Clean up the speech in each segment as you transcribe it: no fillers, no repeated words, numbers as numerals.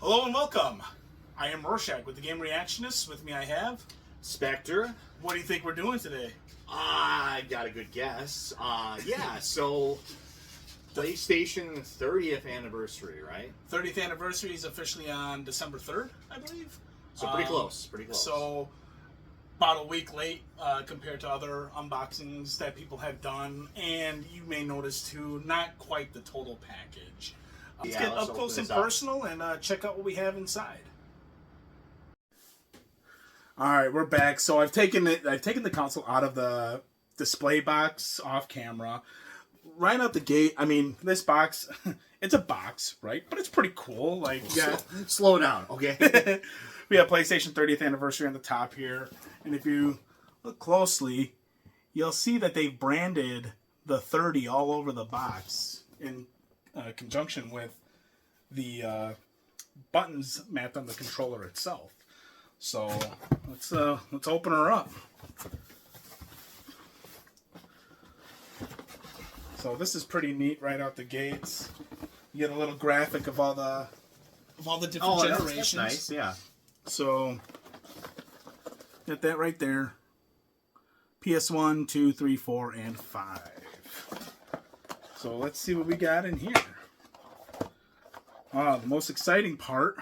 Hello and welcome. I am Rorschach with the Game Reactionists. With me I have Spectre. What do you think we're doing today? I got a good guess. Yeah, so PlayStation 30th anniversary, right? 30th anniversary is officially on December 3rd, I believe. So pretty close, pretty close. So about a week late compared to other unboxings that people have done. And you may notice too, not quite the total package. Let's get up close and personal and check out what we have inside. All right, we're back. So I've taken the console out of the display box off camera. Right out the gate, I mean, this box, it's a box, right? But it's pretty cool. Like, yeah. Slow down, okay? We have PlayStation 30th anniversary on the top here. And if you look closely, you'll see that they've branded the 30 all over the box in conjunction with the buttons mapped on the controller itself. So let's open her up. So this is pretty neat right out the gates. You get a little graphic of all the different generations. That's nice, yeah. So get that right there. PS1, 2, 3, 4, and 5. So let's see what we got in here. The most exciting part,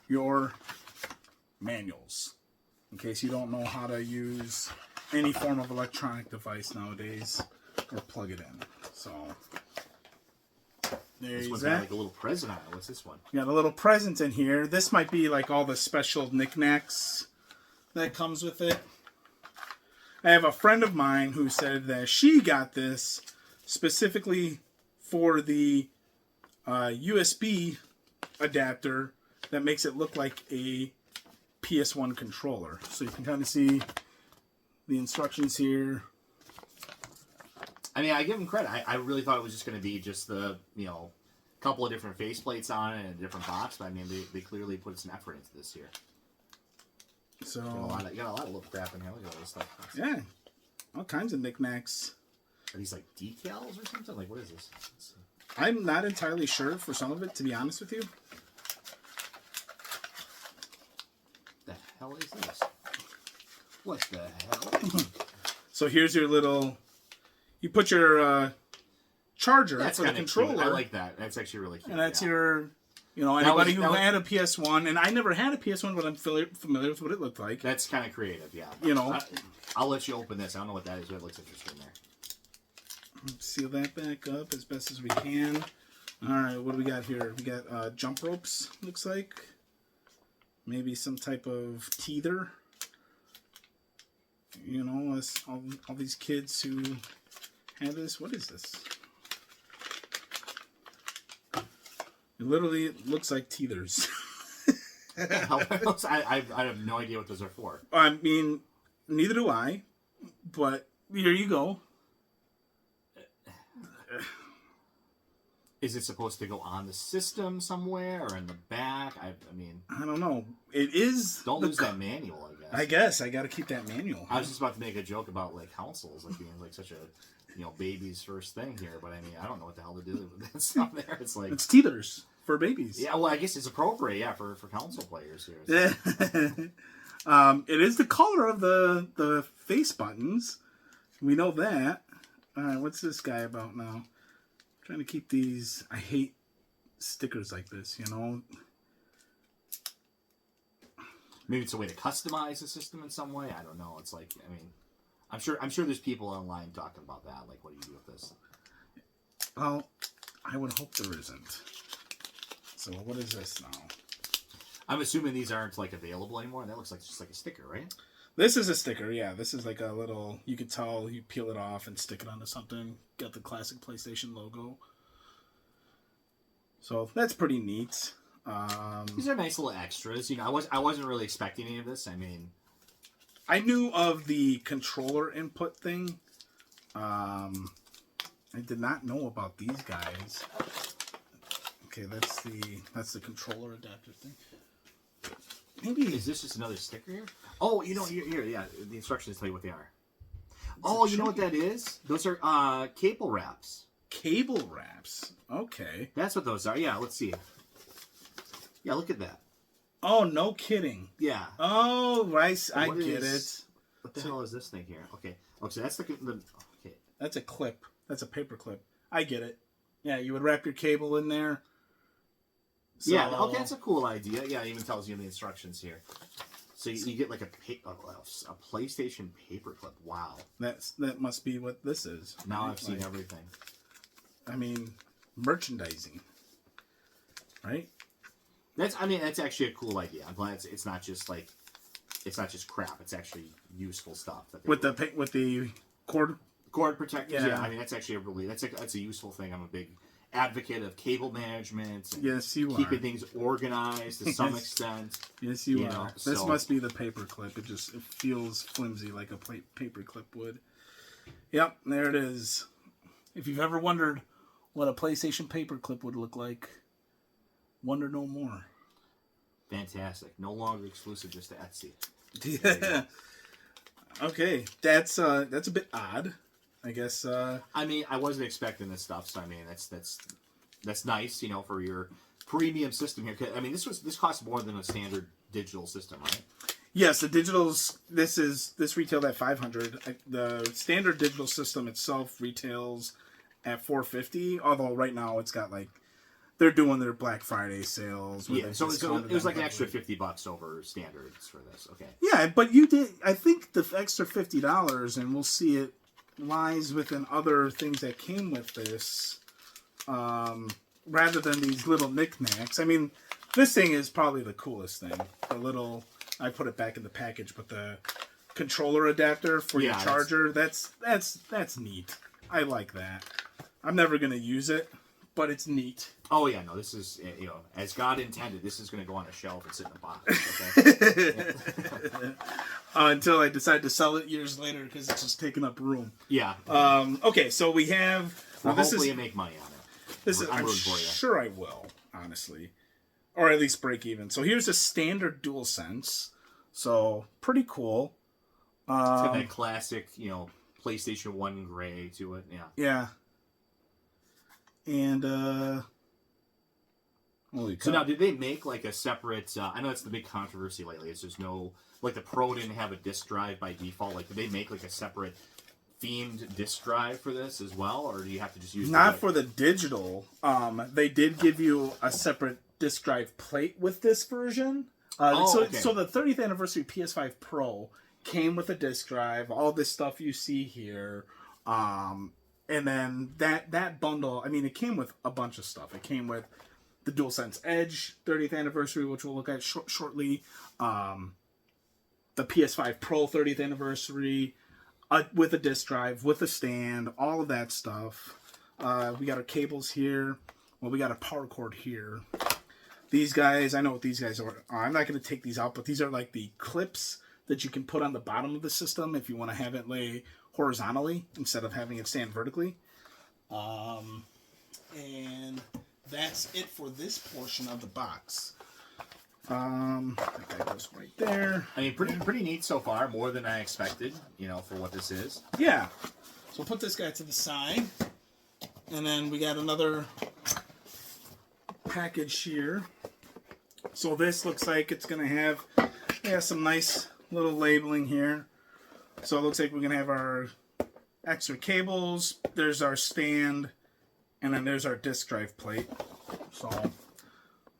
your manuals. In case you don't know how to use any form of electronic device nowadays, or plug it in. So This one's got like a little present on it. What's this one? We got a little present in here. This might be like all the special knickknacks that comes with it. I have a friend of mine who said that she got this specifically for the USB adapter that makes it look like a PS1 controller. So you can kind of see the instructions here. I mean, I give them credit. I really thought it was just going to be just the, couple of different faceplates on it and a different box. But I mean, they clearly put some effort into this here. So you got a lot of little crap in here. Look at all this stuff. Yeah, all kinds of knickknacks. Are these like decals or something? Like, what is this? I'm not entirely sure for some of it, to be honest with you. The hell is this? What the hell? So here's your little... You put your charger for the controller. Cute. I like that. That's actually really cute. And that's your... anybody who had a PS1, and I never had a PS1, but I'm familiar with what it looked like. That's kind of creative, yeah. I'll let you open this. I don't know what that is, but it looks interesting there. Seal that back up as best as we can. All right, what do we got here? We got jump ropes, looks like. Maybe some type of teether. All these kids who have this. What is this? It literally looks like teethers. I have no idea what those are for. I mean, neither do I. But here you go. Is it supposed to go on the system somewhere or in the back? I mean... I don't know. It is... Don't lose that manual, I guess. I guess. I got to keep that manual. I was just about to make a joke about, like, consoles, like, being, like, such a, baby's first thing here. But, I mean, I don't know what the hell to do with that stuff there. It's like... It's teethers for babies. Yeah, well, I guess it's appropriate, yeah, for console players here. So. It is the color of the face buttons. We know that. All right, what's this guy about now? Trying to keep these. I hate stickers like this, Maybe it's a way to customize the system in some way. I don't know. It's like, I mean, I'm sure there's people online talking about that. Like, what do you do with this? Well, I would hope there isn't. So what is this now? I'm assuming these aren't like available anymore. That looks like just like a sticker, right? This is a sticker, yeah. This is like a little, you could tell, you peel it off and stick it onto something. Got the classic PlayStation logo. So that's pretty neat. These are nice little extras. I wasn't really expecting any of this. I mean, I knew of the controller input thing. I did not know about these guys. Okay, that's the controller adapter thing. Maybe is this just another sticker here? Oh, here, yeah. The instructions tell you what they are. Oh, you know what that is? Those are cable wraps. Cable wraps. Okay. That's what those are. Yeah, let's see. Yeah, look at that. Oh, no kidding. Yeah. Oh, I get it. What the hell is this thing here? Okay. Oh, so that's the okay. That's a clip. That's a paper clip. I get it. Yeah, you would wrap your cable in there. So, yeah, okay, that's a cool idea. Yeah, it even tells you in the instructions here. So you get like a PlayStation paperclip. Wow. That must be what this is. Now I've seen everything. I mean, merchandising, right? That's actually a cool idea. I'm glad it's not just crap. It's actually useful stuff. With the cord protectors. Yeah. Yeah, I mean that's actually that's a useful thing. I'm a big advocate of cable management. And yes, you keeping are. things organized to some extent. Yes, you are. This must be the paper clip. It feels flimsy like a paper clip would. Yep, there it is. If you've ever wondered what a PlayStation paper clip would look like, wonder no more. Fantastic. No longer exclusive just to Etsy. Yeah. Okay, that's a bit odd, I guess. I mean, I wasn't expecting this stuff, so I mean, that's nice, for your premium system here. I mean, this costs more than a standard digital system, right? Yes, the digitals. This retailed at $500. The standard digital system itself retails at $450. Although right now it's got they're doing their Black Friday sales. Yeah, so it was like an extra $50 over standards for this. Okay. Yeah, but you did. I think the extra $50, and we'll see it lies within other things that came with this, rather than these little knickknacks. I mean, this thing is probably the coolest thing. The little, I put it back in the package, but the controller adapter for your charger, that's neat. I like that. I'm never gonna use it, but it's neat. Oh yeah, no, this is as God intended. This is going to go on a shelf and sit in a box. Okay? Until I decide to sell it years later because it's just taking up room. Yeah. Okay, so we have. Well, hopefully you make money on it. I'm sure I will, honestly, or at least break even. So here's a standard DualSense. So pretty cool. It's got that classic, PlayStation 1 gray to it. Yeah. Yeah. And holy cow. So now, did they make a separate? I know that's the big controversy lately. Is there's no the Pro didn't have a disk drive by default. Did they make a separate themed disk drive for this as well, or do you have to just use? Not for the digital. They did give you a separate disk drive plate with this version. Okay. So the 30th anniversary PS5 Pro came with a disk drive. All this stuff you see here. And then that bundle, I mean, it came with a bunch of stuff. It came with the DualSense Edge 30th anniversary, which we'll look at shortly. The PS5 Pro 30th anniversary with a disk drive, with a stand, all of that stuff. We got our cables here. Well, we got a power cord here. These guys, I know what these guys are. I'm not going to take these out, but these are the clips that you can put on the bottom of the system if you want to have it lay horizontally instead of having it stand vertically. And that's it for this portion of the box. That goes right there. I mean, pretty neat so far. More than I expected, for what this is. Yeah. So we'll put this guy to the side. And then we got another package here. So this looks like it's going to have some nice little labeling here. So it looks like we're going to have our extra cables. There's our stand. And then there's our disk drive plate. So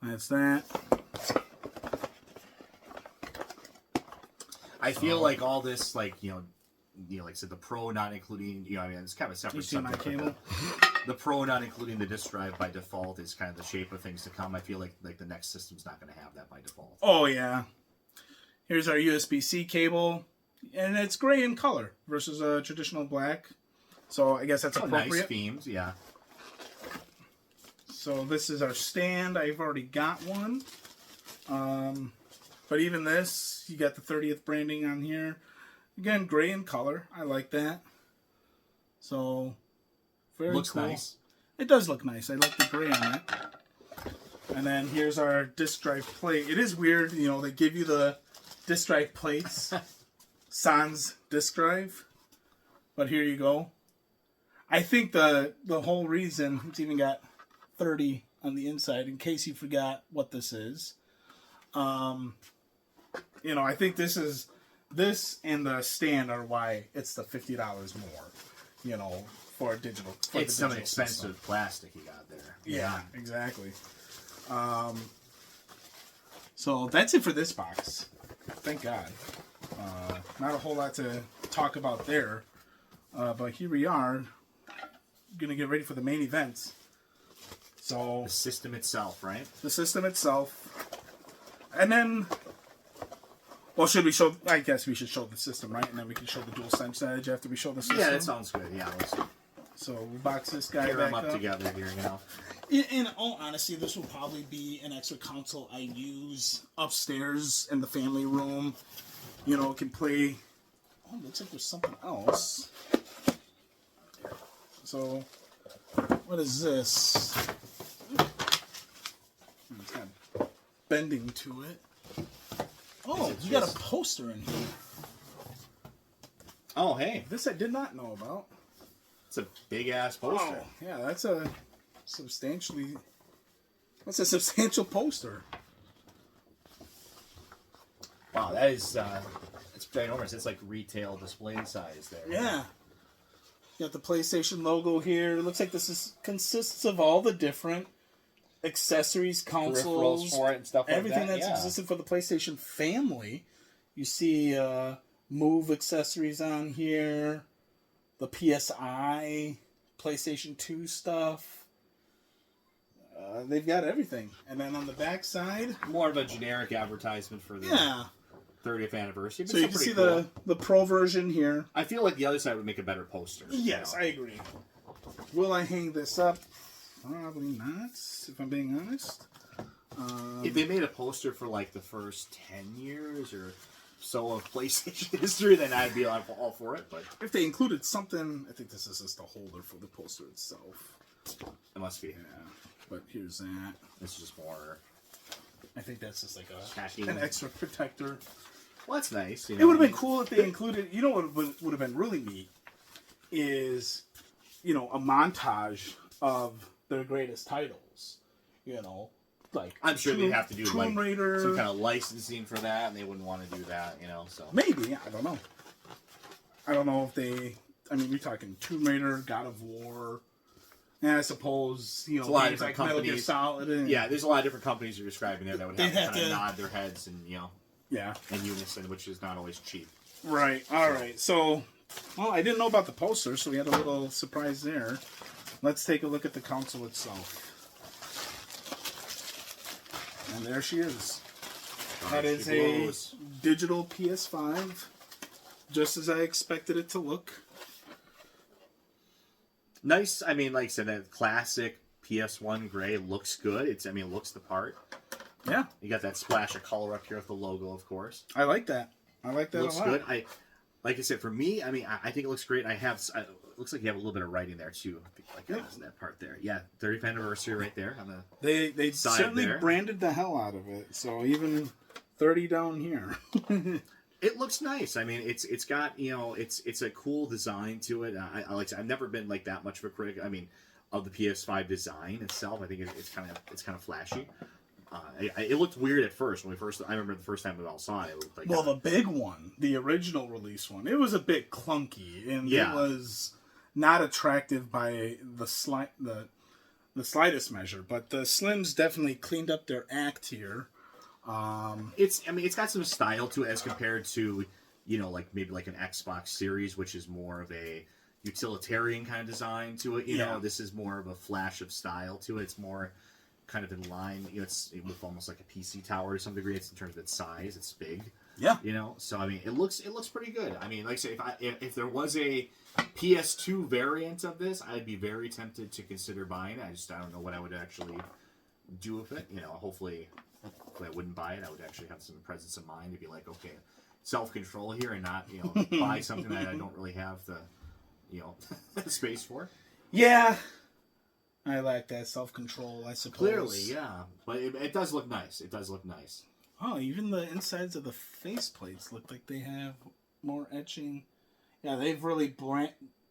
that's that. I feel like all this, like I said, the Pro not including, I mean, it's kind of a separate subject. But the Pro not including the disk drive by default is kind of the shape of things to come. I feel like the next system's not going to have that by default. Oh, yeah. Here's our USB-C cable. And it's gray in color versus a traditional black. So I guess that's appropriate. Nice themes, yeah. So this is our stand. I've already got one. But even this, you got the 30th branding on here. Again, gray in color. I like that. So, very looks cool. Nice. It does look nice. I like the gray on it. And then here's our disk drive plate. It is weird, they give you the disk drive plates. Sans disk drive. But here you go. I think the whole reason, it's even got 30 on the inside, in case you forgot what this is. You know, I think this and the stand are why it's the $50 more. You know, for a digital. It's some expensive plastic you got there. Yeah, exactly. So that's it for this box. Thank God. Not a whole lot to talk about there. But here we are. Gonna get ready for the main event. So the system itself, right? The system itself. And then, well, should we show? I guess we should show the system, right? And then we can show the DualSense Edge after we show the system. Yeah, that sounds good. Yeah, let's so we box this guy pair back them up together here now. In all honesty, this will probably be an extra console I use upstairs in the family room. You know, it can play. Oh, looks like there's something else. So, what is this? It's got bending to it. Oh, you got a poster in here. Oh, hey. This I did not know about. It's a big-ass poster. Oh, yeah, that's a substantial poster. Wow, that is, it's ginormous. It's like retail display size there. Yeah. You got the PlayStation logo here. It looks like this consists of all the different accessories, consoles, peripherals for it and stuff like everything that. that's existed for the PlayStation family. You see Move accessories on here, the PSI, PlayStation 2 stuff. They've got everything. And then on the back side, more of a generic advertisement for the 30th anniversary. So you can see cool. the Pro version here. I feel like the other side would make a better poster. Yes, I agree. Will I hang this up? Probably not, if I'm being honest. If they made a poster for like the first 10 years or so of PlayStation history, then I'd be all for it. But if they included something, I think this is just a holder for the poster itself. It must be. Yeah, but here's that. This is just more. I think that's just like an extra protector. Well, that's nice. You know? It would have been cool if they included. You know what would have been really neat is, you know, a montage of their greatest titles. You know, like I'm sure they'd have to do Tomb Raider, some kind of licensing for that, and they wouldn't want to do that. You know, so maybe I don't know. I don't know if they. I mean, we're talking Tomb Raider, God of War. And I suppose, you know, a lot of different like Metal Gear companies. Solid. And, yeah, there's a lot of different companies you're describing there that would have to kind of nod their heads and, you know, in unison, which is not always cheap. Right. All right. So, well, I didn't know about the poster, so we had a little surprise there. Let's take a look at the console itself. And there she is. That is a digital PS5, just as I expected it to look. Nice. I mean, like I said, that classic PS1 gray looks good. It looks the part. Yeah. You got that splash of color up here with the logo, of course. I like that. I like that a lot. Looks good. Like I said, for me, I mean, I think it looks great. It looks like you have a little bit of writing there too. Like that part there. Yeah, 30th anniversary right there on the They side certainly there. Branded the hell out of it. So even 30 down here. It looks nice. I mean, it's got, you know, it's a cool design to it. I've never been like that much of a critic. I mean, of the PS5 design itself. I think it's kind of flashy. It looked weird at first I remember the first time we all saw it. It looked like the big one, the original release one, it was a bit clunky and it was not attractive by the slightest measure. But the Slims definitely cleaned up their act here. It's got some style to it as compared to, you know, like maybe like an Xbox Series, which is more of a utilitarian kind of design to it. You know, this is more of a flash of style to it. It's more kind of in line. You know, it's with almost like a PC tower to some degree. It's in terms of its size. It's big. Yeah. You know, so I mean, it looks pretty good. I mean, like I say, if there was a PS2 variant of this, I'd be very tempted to consider buying it. I don't know what I would actually do with it. You know, hopefully I wouldn't buy it. I would actually have some presence of mind to be like, okay, self-control here and not, you know, buy something that I don't really have the, you know, space for. Yeah. I like that self-control, I suppose. Clearly, yeah. But it does look nice. It does look nice. Oh, even the insides of the faceplates look like they have more etching. Yeah, they've really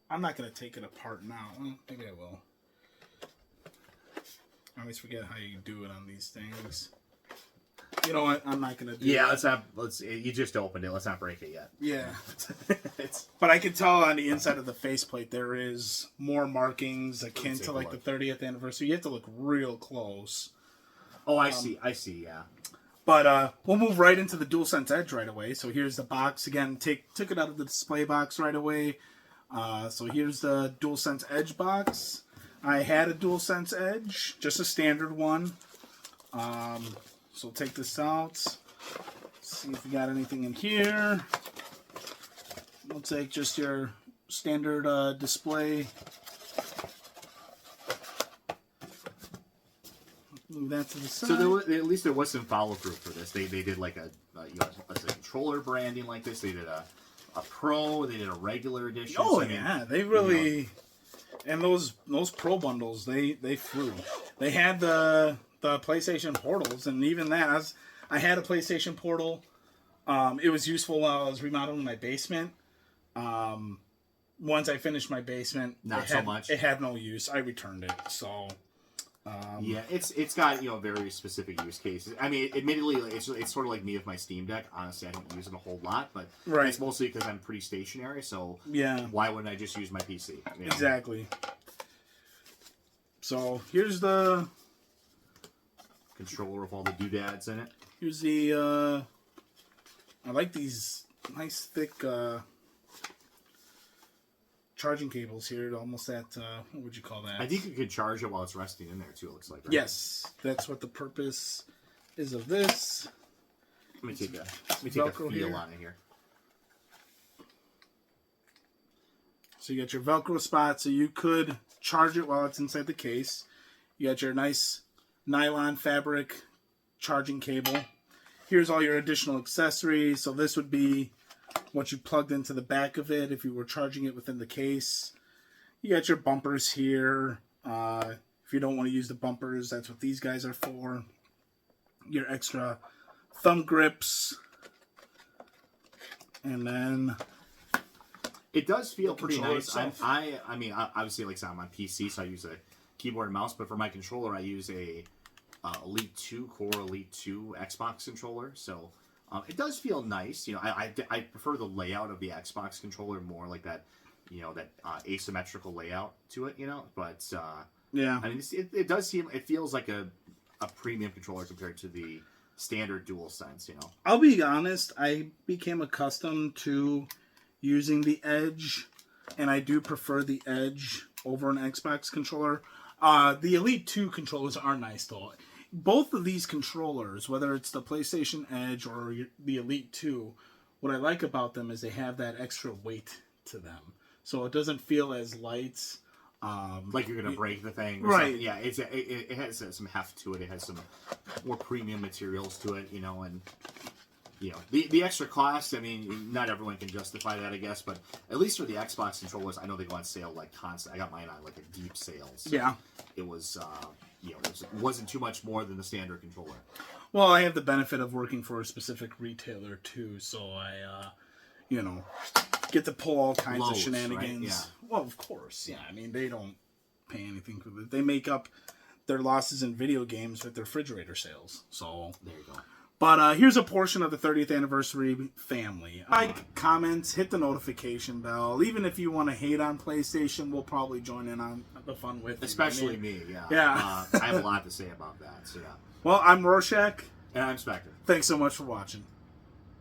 I'm not going to take it apart now. Well, maybe I will. I always forget how you do it on these things. You know what? I'm not gonna do Yeah, that. you just opened it. Let's not break it yet. Yeah. It's, But I can tell on the inside of the faceplate there is more markings akin Take to a like look. the 30th anniversary. You have to look real close. oh, I see, yeah. But we'll move right into the DualSense Edge right away. So here's the box again. Took it out of the display box right away. So here's the DualSense Edge box. I had a DualSense Edge, just a standard one. So take this out. See if we got anything in here. We'll take just your standard display. Move that to the side. So at least there was some follow through for this. They did like a controller branding like this. They did a Pro. They did a regular edition. Oh so, I mean, yeah, they really and those Pro bundles they flew. They had the PlayStation portals, and even that I had a PlayStation portal. It was useful while I was remodeling my basement. Once I finished my basement, so much. It had no use. I returned it. So yeah, it's got very specific use cases. I mean, admittedly, it's sort of like me with my Steam Deck. Honestly, I don't use it a whole lot, but it's mostly because I'm pretty stationary. So yeah, why wouldn't I just use my PC? You know? Exactly. So here's the controller with all the doodads in it. Here's the I like these nice thick charging cables here. Almost that what would you call that? I think you could charge it while it's resting in there too. It looks like. Right? Yes, that's what the purpose is of this. Let me take a Velcro feel here. on it here. So you got your Velcro spot, so you could charge it while it's inside the case. You got your nice nylon fabric charging cable. Here's all your additional accessories. So this would be what you plugged into the back of it if you were charging it within the case. You got your bumpers here. If you don't want to use the bumpers, that's what these guys are for. Your extra thumb grips. And then it does feel pretty controller nice. itself. I mean, obviously, like I said, I'm on PC, so I use a keyboard and mouse. But for my controller, I use a Elite 2 Core Elite 2 Xbox controller. So it does feel nice. I prefer the layout of the Xbox controller more like that. That asymmetrical layout to it. But yeah, I mean, it does seem. It feels like a premium controller compared to the standard DualSense. I'll be honest. I became accustomed to using the Edge, and I do prefer the Edge over an Xbox controller. The Elite 2 controllers are nice though. Both of these controllers, whether it's the PlayStation Edge or the Elite 2, what I like about them is they have that extra weight to them. So it doesn't feel as light. Like you're gonna break the thing, right? Something. Yeah, it has some heft to it. It has some more premium materials to it, and the extra cost. I mean, not everyone can justify that, I guess, but at least for the Xbox controllers, I know they go on sale like constant. I got mine on like a deep sale. So yeah, it was it wasn't too much more than the standard controller. Well, I have the benefit of working for a specific retailer too, so I get to pull all kinds of shenanigans. Right? Yeah. Well, of course, yeah. I mean, they don't pay anything for it. They make up their losses in video games with their refrigerator sales. So there you go. But here's a portion of the 30th anniversary family. Like, comments, hit the notification bell. Even if you want to hate on PlayStation, we'll probably join in on the fun with you. Especially me, yeah. Yeah. I have a lot to say about that. So yeah. Well, I'm Rorschach. And I'm Spectre. Thanks so much for watching.